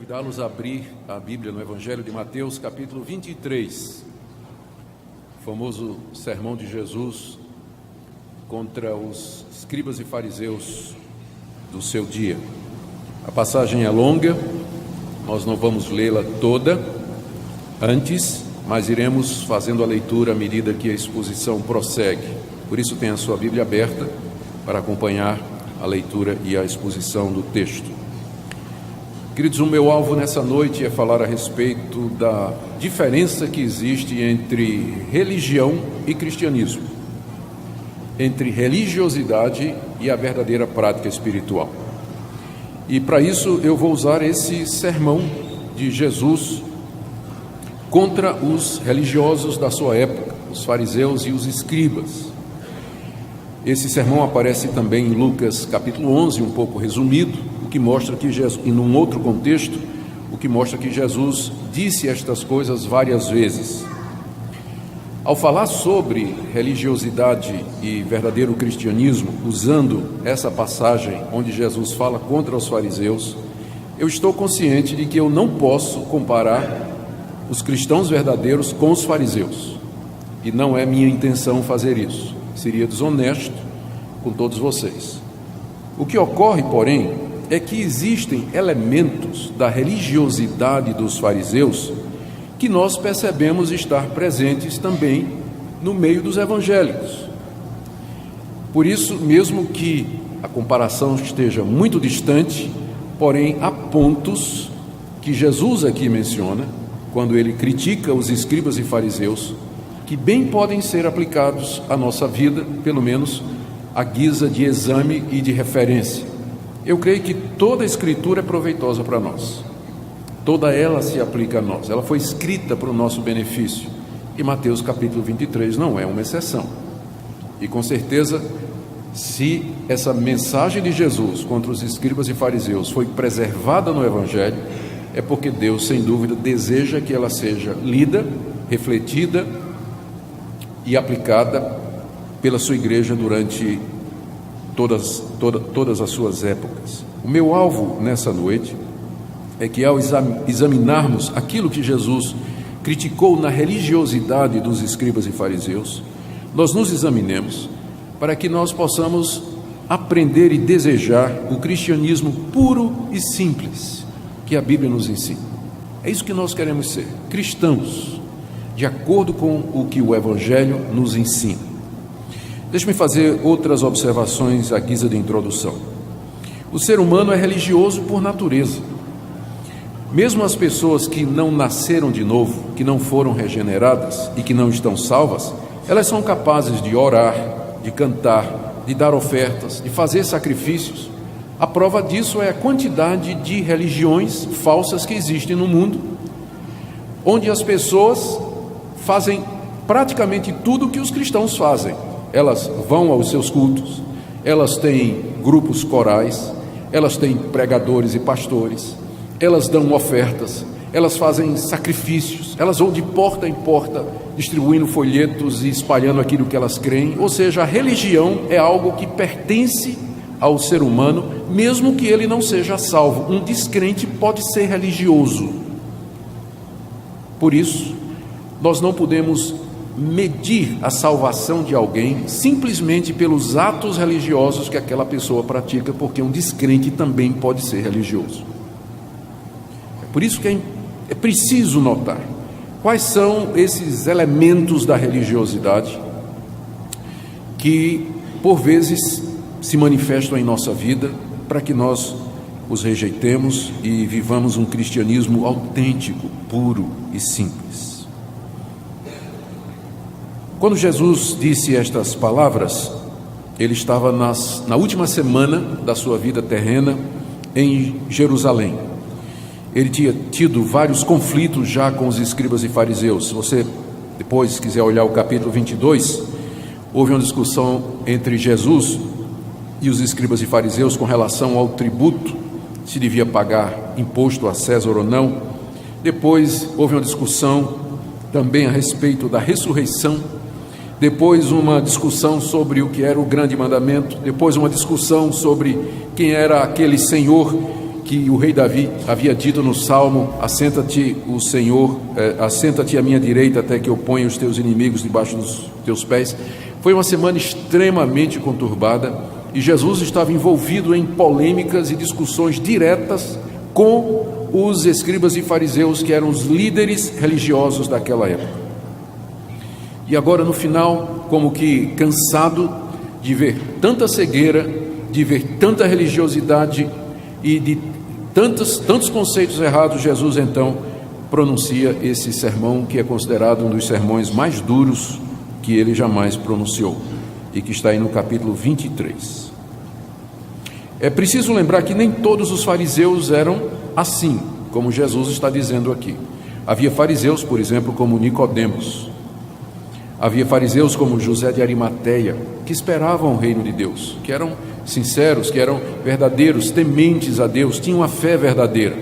Convidá-los a abrir a Bíblia no Evangelho de Mateus, capítulo 23, o famoso sermão de Jesus contra os escribas e fariseus do seu dia. A passagem é longa, nós não vamos lê-la toda antes, mas iremos fazendo a leitura à medida que a exposição prossegue. Por isso, tenha a sua Bíblia aberta para acompanhar a leitura e a exposição do texto. Queridos, o meu alvo nessa noite é falar a respeito da diferença que existe entre religião e cristianismo, entre religiosidade e a verdadeira prática espiritual. E para isso eu vou usar esse sermão de Jesus contra os religiosos da sua época, os fariseus e os escribas. Esse sermão aparece também em Lucas capítulo 11, um pouco resumido, o que mostra que Jesus, e num outro contexto, o que mostra que Jesus disse estas coisas várias vezes. Ao falar sobre religiosidade e verdadeiro cristianismo, usando essa passagem onde Jesus fala contra os fariseus, eu estou consciente de que eu não posso comparar os cristãos verdadeiros com os fariseus, e não é minha intenção fazer isso. Seria desonesto com todos vocês. O que ocorre, porém, é que existem elementos da religiosidade dos fariseus que nós percebemos estar presentes também no meio dos evangélicos. Por isso, mesmo que a comparação esteja muito distante, porém há pontos que Jesus aqui menciona, quando ele critica os escribas e fariseus, que bem podem ser aplicados à nossa vida, pelo menos à guisa de exame e de referência. Eu creio que toda a Escritura é proveitosa para nós, toda ela se aplica a nós, ela foi escrita para o nosso benefício, e Mateus capítulo 23 não é uma exceção. E com certeza, se essa mensagem de Jesus contra os escribas e fariseus foi preservada no Evangelho, é porque Deus, sem dúvida, deseja que ela seja lida, refletida e aplicada pela sua igreja durante todas as suas épocas. O meu alvo nessa noite é que, ao examinarmos aquilo que Jesus criticou na religiosidade dos escribas e fariseus, nós nos examinemos para que nós possamos aprender e desejar o cristianismo puro e simples que a Bíblia nos ensina. É isso que nós queremos ser, cristãos, de acordo com o que o Evangelho nos ensina. Deixe-me fazer outras observações à guisa de introdução. O ser humano é religioso por natureza. Mesmo as pessoas que não nasceram de novo, que não foram regeneradas e que não estão salvas, elas são capazes de orar, de cantar, de dar ofertas, de fazer sacrifícios. A prova disso é a quantidade de religiões falsas que existem no mundo, onde as pessoas fazem praticamente tudo o que os cristãos fazem. Elas vão aos seus cultos, elas têm grupos corais, elas têm pregadores e pastores, elas dão ofertas, elas fazem sacrifícios, elas vão de porta em porta distribuindo folhetos e espalhando aquilo que elas creem. Ou seja, a religião é algo que pertence ao ser humano, mesmo que ele não seja salvo. Um descrente pode ser religioso. Por isso, nós não podemos medir a salvação de alguém simplesmente pelos atos religiosos que aquela pessoa pratica, porque um descrente também pode ser religioso. É por isso que é preciso notar quais são esses elementos da religiosidade que, por vezes, se manifestam em nossa vida, para que nós os rejeitemos e vivamos um cristianismo autêntico, puro e simples. Quando Jesus disse estas palavras, ele estava na última semana da sua vida terrena em Jerusalém. Ele tinha tido vários conflitos já com os escribas e fariseus. Se você depois quiser olhar o capítulo 22, houve uma discussão entre Jesus e os escribas e fariseus com relação ao tributo, se devia pagar imposto a César ou não. Depois houve uma discussão também a respeito da ressurreição. Depois uma discussão sobre o que era o grande mandamento. Depois uma discussão sobre quem era aquele Senhor que o rei Davi havia dito no Salmo: assenta-te o Senhor, assenta-te à minha direita até que eu ponha os teus inimigos debaixo dos teus pés. Foi uma semana extremamente conturbada e Jesus estava envolvido em polêmicas e discussões diretas com os escribas e fariseus, que eram os líderes religiosos daquela época. E agora, no final, como que cansado de ver tanta cegueira, de ver tanta religiosidade e de tantos conceitos errados, Jesus então pronuncia esse sermão, que é considerado um dos sermões mais duros que ele jamais pronunciou, e que está aí no capítulo 23. É preciso lembrar que nem todos os fariseus eram assim, como Jesus está dizendo aqui. Havia fariseus, por exemplo, como Nicodemos. Havia fariseus como José de Arimateia, que esperavam o reino de Deus, que eram sinceros, que eram verdadeiros, tementes a Deus, tinham a fé verdadeira.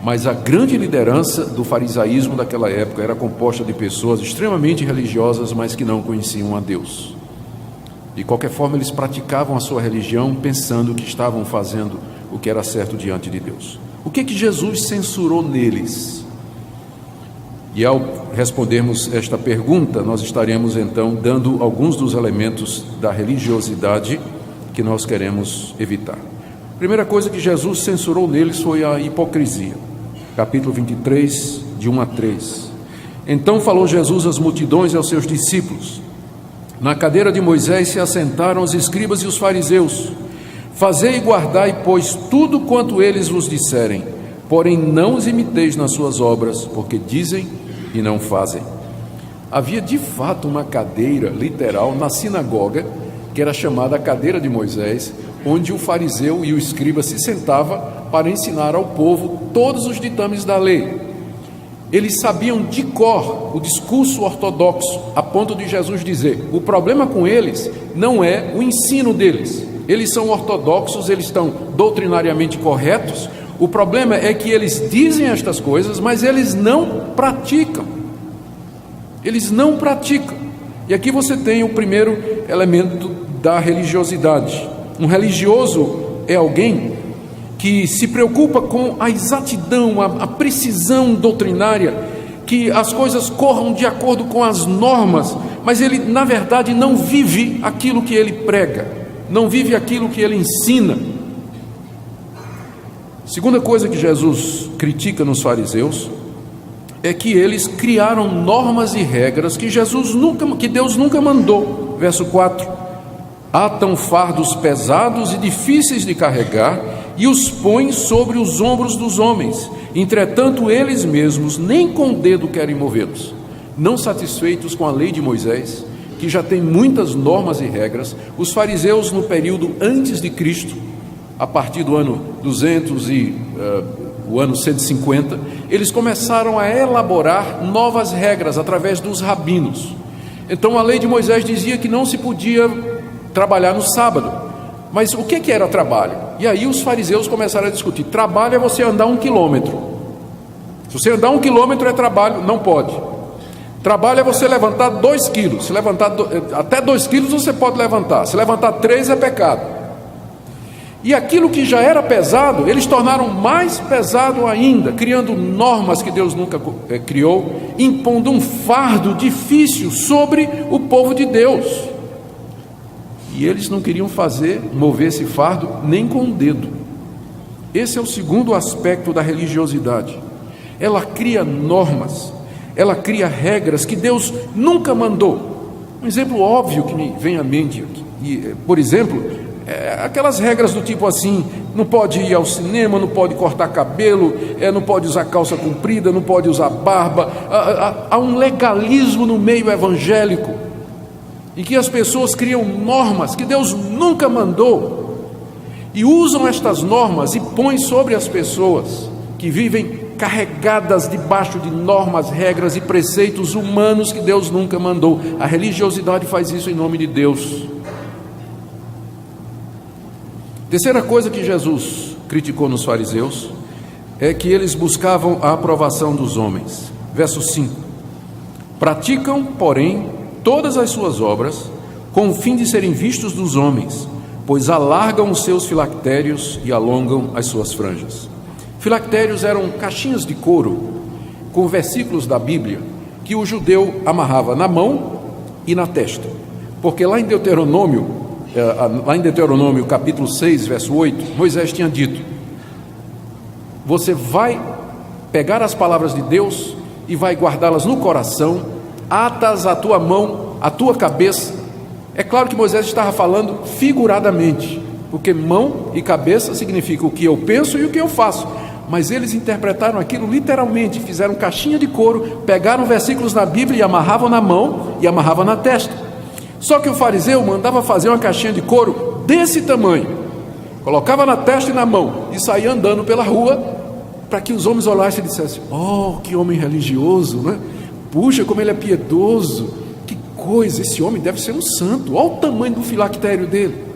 Mas a grande liderança do farisaísmo daquela época era composta de pessoas extremamente religiosas, mas que não conheciam a Deus. De qualquer forma, eles praticavam a sua religião pensando que estavam fazendo o que era certo diante de Deus. O que Jesus censurou neles? E ao respondermos esta pergunta, nós estaremos então dando alguns dos elementos da religiosidade que nós queremos evitar. A primeira coisa que Jesus censurou neles foi a hipocrisia. Capítulo 23, de 1 a 3. Então falou Jesus às multidões e aos seus discípulos: na cadeira de Moisés se assentaram os escribas e os fariseus. Fazei e guardai, pois, tudo quanto eles vos disserem, porém não os imiteis nas suas obras, porque dizem e não fazem. Havia de fato uma cadeira literal na sinagoga, que era chamada a cadeira de Moisés, onde o fariseu e o escriba se sentava para ensinar ao povo todos os ditames da lei. Eles sabiam de cor o discurso ortodoxo, a ponto de Jesus dizer: o problema com eles não é o ensino deles, eles são ortodoxos, eles estão doutrinariamente corretos, o problema é que eles dizem estas coisas, mas eles não praticam. Eles não praticam. E aqui você tem o primeiro elemento da religiosidade. Um religioso é alguém que se preocupa com a exatidão, a precisão doutrinária, que as coisas corram de acordo com as normas, mas ele, na verdade, não vive aquilo que ele prega, não vive aquilo que ele ensina. Segunda coisa que Jesus critica nos fariseus é que eles criaram normas e regras que Deus nunca mandou. Verso 4: atam fardos pesados e difíceis de carregar e os põem sobre os ombros dos homens. Entretanto, eles mesmos nem com o dedo querem movê-los. Não satisfeitos com a lei de Moisés, que já tem muitas normas e regras, os fariseus, no período antes de Cristo, a partir do ano 200 e o ano 150, eles começaram a elaborar novas regras através dos rabinos. Então a lei de Moisés dizia que não se podia trabalhar no sábado. Mas o que era trabalho? E aí os fariseus começaram a discutir: trabalho é você andar 1 quilômetro. Se você andar 1 quilômetro é trabalho, não pode. Trabalho é você levantar 2 quilos. Se levantar até 2 quilos você pode levantar. Se levantar 3 é pecado. E aquilo que já era pesado, eles tornaram mais pesado ainda, criando normas que Deus nunca criou, impondo um fardo difícil sobre o povo de Deus. E eles não queriam mover esse fardo nem com o dedo. Esse é o segundo aspecto da religiosidade. Ela cria normas, ela cria regras que Deus nunca mandou. Um exemplo óbvio que me vem à mente aqui, por exemplo, aquelas regras do tipo assim: não pode ir ao cinema, não pode cortar cabelo, não pode usar calça comprida, não pode usar barba. Há um legalismo no meio evangélico, em que as pessoas criam normas que Deus nunca mandou, e usam estas normas e põem sobre as pessoas que vivem carregadas debaixo de normas, regras e preceitos humanos que Deus nunca mandou. A religiosidade faz isso em nome de Deus. Terceira coisa que Jesus criticou nos fariseus é que eles buscavam a aprovação dos homens. Verso 5: praticam, porém, todas as suas obras com o fim de serem vistos dos homens. pois alargam os seus filactérios e alongam as suas franjas. Filactérios eram caixinhas de couro com versículos da Bíblia que o judeu amarrava na mão e na testa, porque lá em Deuteronômio capítulo 6, verso 8, Moisés tinha dito: você vai pegar as palavras de Deus e vai guardá-las no coração, atas à tua mão, à tua cabeça. É claro que Moisés estava falando figuradamente, porque mão e cabeça significa o que eu penso e o que eu faço, mas eles interpretaram aquilo literalmente, fizeram caixinha de couro, pegaram versículos na Bíblia e amarravam na mão e amarravam na testa. Só que o fariseu mandava fazer uma caixinha de couro desse tamanho, colocava na testa e na mão e saía andando pela rua, para que os homens olhassem e dissessem: oh, que homem religioso, né? Puxa, como ele é piedoso, que coisa, esse homem deve ser um santo, olha o tamanho do filactério dele.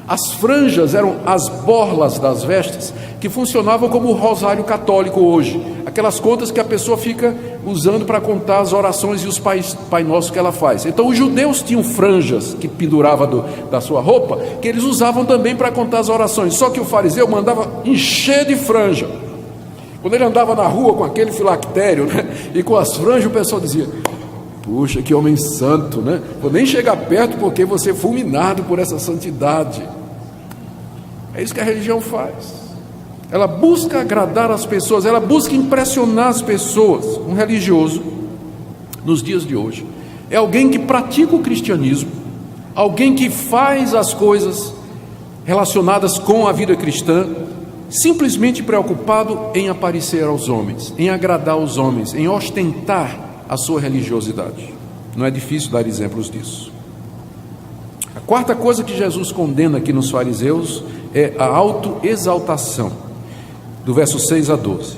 As franjas eram as borlas das vestes, que funcionavam como o rosário católico hoje, aquelas contas que a pessoa fica usando para contar as orações e os Pai Nosso que ela faz. Então os judeus tinham franjas que penduravam da sua roupa, que eles usavam também para contar as orações, só que o fariseu mandava encher de franja. Quando ele andava na rua com aquele filactério, né, e com as franjas, o pessoal dizia: puxa, que homem santo, né? Vou nem chegar perto porque você é fulminado por essa santidade. É isso que a religião faz. Ela busca agradar as pessoas, ela busca impressionar as pessoas. Um religioso, nos dias de hoje, é alguém que pratica o cristianismo, alguém que faz as coisas relacionadas com a vida cristã, simplesmente preocupado em aparecer aos homens, em agradar os homens, em ostentar a sua religiosidade. Não é difícil dar exemplos disso. A quarta coisa que Jesus condena aqui nos fariseus é a autoexaltação, do verso 6 a 12.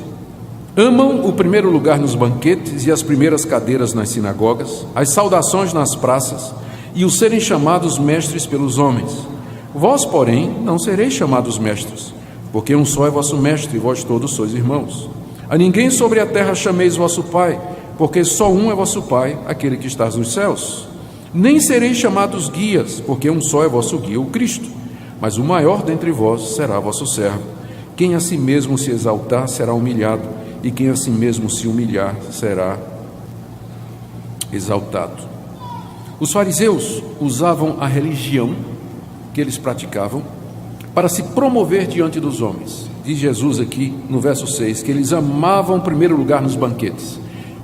Amam o primeiro lugar nos banquetes e as primeiras cadeiras nas sinagogas, as saudações nas praças e o serem chamados mestres pelos homens. Vós, porém, não sereis chamados mestres, porque um só é vosso mestre e vós todos sois irmãos. A ninguém sobre a terra chameis vosso pai, porque só um é vosso Pai, aquele que está nos céus. Nem sereis chamados guias, porque um só é vosso guia, o Cristo. Mas o maior dentre vós será vosso servo. Quem a si mesmo se exaltar será humilhado, e quem a si mesmo se humilhar será exaltado. Os fariseus usavam a religião que eles praticavam para se promover diante dos homens. Diz Jesus aqui no verso 6 que eles amavam em primeiro lugar nos banquetes.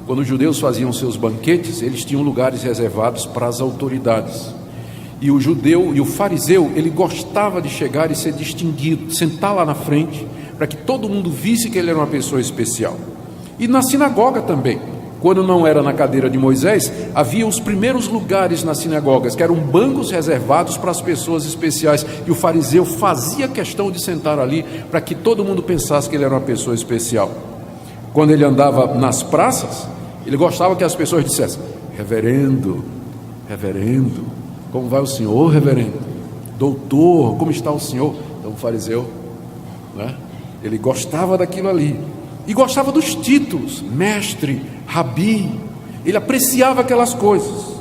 Quando os judeus faziam seus banquetes, eles tinham lugares reservados para as autoridades. E o judeu e o fariseu, ele gostava de chegar e ser distinguido, sentar lá na frente, para que todo mundo visse que ele era uma pessoa especial. E na sinagoga também, quando não era na cadeira de Moisés, havia os primeiros lugares nas sinagogas, que eram bancos reservados para as pessoas especiais. E o fariseu fazia questão de sentar ali, para que todo mundo pensasse que ele era uma pessoa especial. Quando ele andava nas praças, ele gostava que as pessoas dissessem: reverendo, reverendo, como vai o senhor, reverendo? Doutor, como está o senhor? Então o fariseu, né, ele gostava daquilo ali. E gostava dos títulos, mestre, rabi. Ele apreciava aquelas coisas.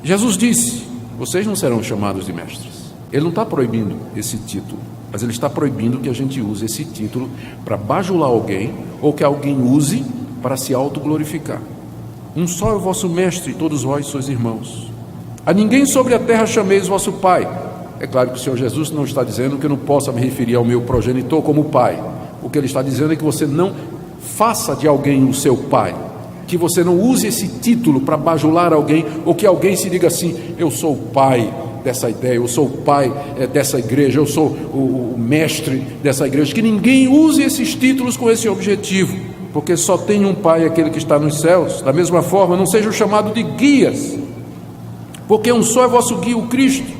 Jesus disse: vocês não serão chamados de mestres. Ele não está proibindo esse título, mas ele está proibindo que a gente use esse título para bajular alguém, ou que alguém use para se autoglorificar. Um só é o vosso mestre, e todos vós sois irmãos. A ninguém sobre a terra chameis vosso pai. É claro que o Senhor Jesus não está dizendo que eu não possa me referir ao meu progenitor como pai. O que ele está dizendo é que você não faça de alguém o seu pai, que você não use esse título para bajular alguém, ou que alguém se diga assim: eu sou o pai dessa ideia, eu sou o pai dessa igreja, eu sou o mestre dessa igreja. Que ninguém use esses títulos com esse objetivo, porque só tem um pai, aquele que está nos céus. Da mesma forma, não sejam chamados de guias, porque um só é vosso guia, o Cristo.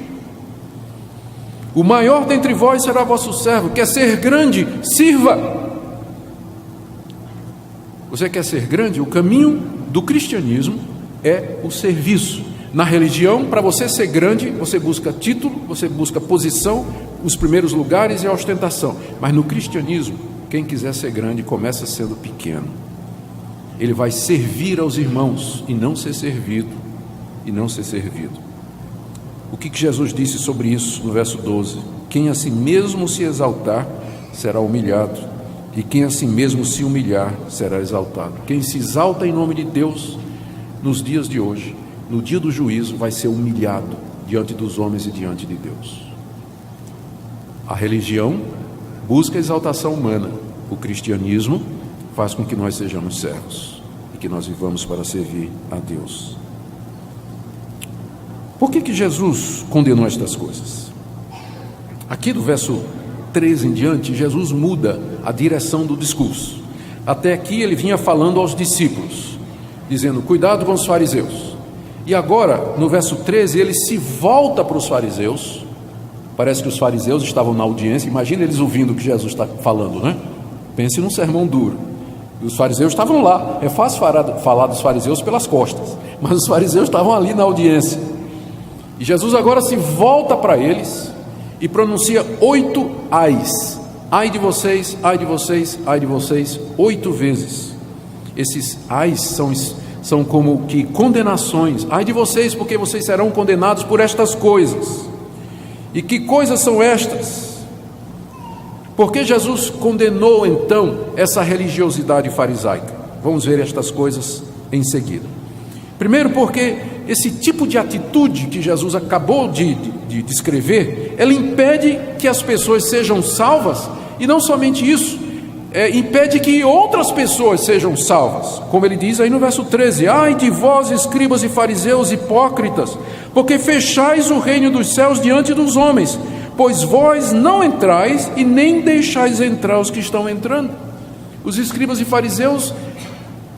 O maior dentre vós será vosso servo. Quer ser grande? Sirva. Você quer ser grande? O caminho do cristianismo é o serviço. Na religião, para você ser grande, você busca título, você busca posição, os primeiros lugares e a ostentação. Mas no cristianismo, quem quiser ser grande começa sendo pequeno. Ele vai servir aos irmãos e não ser servido, O que Jesus disse sobre isso no verso 12? Quem a si mesmo se exaltar será humilhado, e quem a si mesmo se humilhar será exaltado. Quem se exalta em nome de Deus nos dias de hoje, no dia do juízo, vai ser humilhado diante dos homens e diante de Deus. A religião busca a exaltação humana, o cristianismo faz com que nós sejamos servos e que nós vivamos para servir a Deus. Por que Jesus condenou estas coisas? Aqui do verso 13 em diante, Jesus muda a direção do discurso. Até aqui ele vinha falando aos discípulos, dizendo, cuidado com os fariseus. E agora, no verso 13, ele se volta para os fariseus. Parece que os fariseus estavam na audiência. Imagina eles ouvindo o que Jesus está falando, né? Pense num sermão duro. E os fariseus estavam lá. É fácil falar dos fariseus pelas costas, mas os fariseus estavam ali na audiência. E Jesus agora se volta para eles e pronuncia 8 ais. Ai de vocês, ai de vocês, ai de vocês, 8 vezes. Esses ais são como que condenações. Ai de vocês, porque vocês serão condenados por estas coisas. E que coisas são estas? Porque Jesus condenou então essa religiosidade farisaica? Vamos ver estas coisas em seguida. Primeiro, porque esse tipo de atitude que Jesus acabou de descrever, ela impede que as pessoas sejam salvas, e não somente isso, impede que outras pessoas sejam salvas, como ele diz aí no verso 13, ai de vós, escribas e fariseus hipócritas, porque fechais o reino dos céus diante dos homens, pois vós não entrais e nem deixais entrar os que estão entrando. Os escribas e fariseus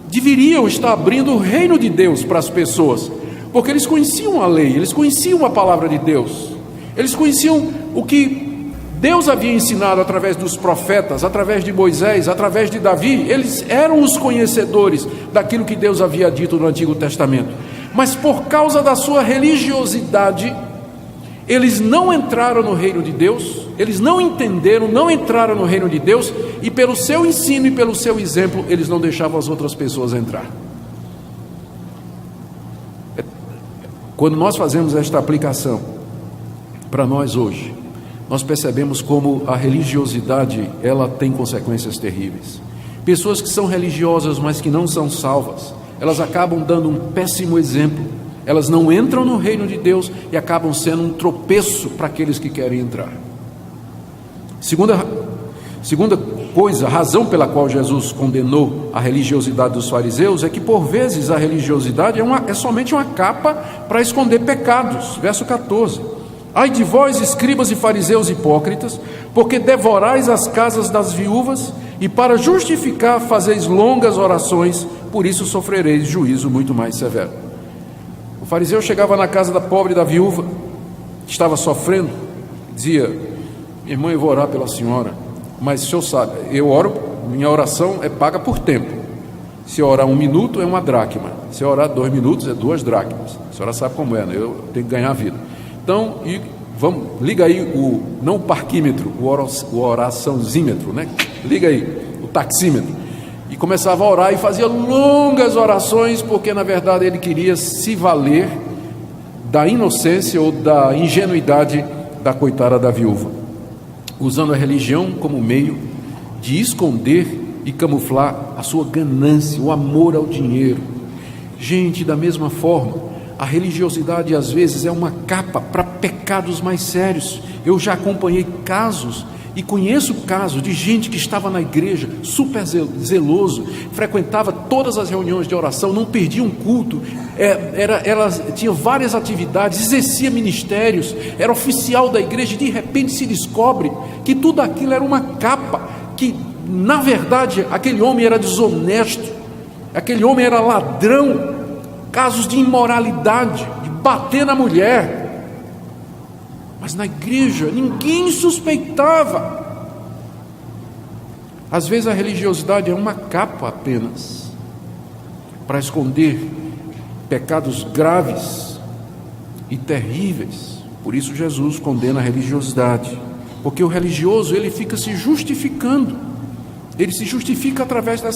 deveriam estar abrindo o reino de Deus para as pessoas, porque eles conheciam a lei, eles conheciam a palavra de Deus, eles conheciam o que Deus havia ensinado através dos profetas, através de Moisés, através de Davi. Eles eram os conhecedores daquilo que Deus havia dito no Antigo Testamento, mas por causa da sua religiosidade, eles não entraram no reino de Deus, eles não entenderam, não entraram no reino de Deus, e pelo seu ensino e pelo seu exemplo, eles não deixavam as outras pessoas entrar. Quando nós fazemos esta aplicação para nós hoje, nós percebemos como a religiosidade, ela tem consequências terríveis. Pessoas que são religiosas, mas que não são salvas, elas acabam dando um péssimo exemplo. Elas não entram no reino de Deus e acabam sendo um tropeço para aqueles que querem entrar. Segunda coisa, a razão pela qual Jesus condenou a religiosidade dos fariseus é que por vezes a religiosidade é somente uma capa para esconder pecados. Verso 14, ai de vós, escribas e fariseus hipócritas, porque devorais as casas das viúvas e para justificar fazeis longas orações, por isso sofrereis juízo muito mais severo. O fariseu chegava na casa da pobre, da viúva, que estava sofrendo, dizia, minha irmã, eu vou orar pela senhora, mas o senhor sabe, eu oro, minha oração é paga por tempo. Se eu orar 1 minuto é 1 dracma, se eu orar 2 minutos é 2 dracmas. A senhora sabe como é, né? Eu tenho que ganhar a vida. Então, liga aí não o parquímetro, o oraçãozímetro, né? Liga aí, o taxímetro. E começava a orar e fazia longas orações, porque na verdade ele queria se valer da inocência ou da ingenuidade da coitada da viúva, usando a religião como meio de esconder e camuflar a sua ganância, o amor ao dinheiro. Gente, da mesma forma, a religiosidade às vezes é uma capa para pecados mais sérios. Eu já acompanhei casos e conheço casos de gente que estava na igreja, super zeloso, frequentava todas as reuniões de oração, não perdia um culto, ela tinha várias atividades, exercia ministérios, era oficial da igreja, e de repente se descobre que tudo aquilo era uma capa, que na verdade aquele homem era desonesto, aquele homem era ladrão, casos de imoralidade, de bater na mulher. Mas na igreja ninguém suspeitava. Às vezes a religiosidade é uma capa apenas para esconder pecados graves e terríveis. Por isso Jesus condena a religiosidade, porque o religioso ele fica se justificando, ele se justifica através das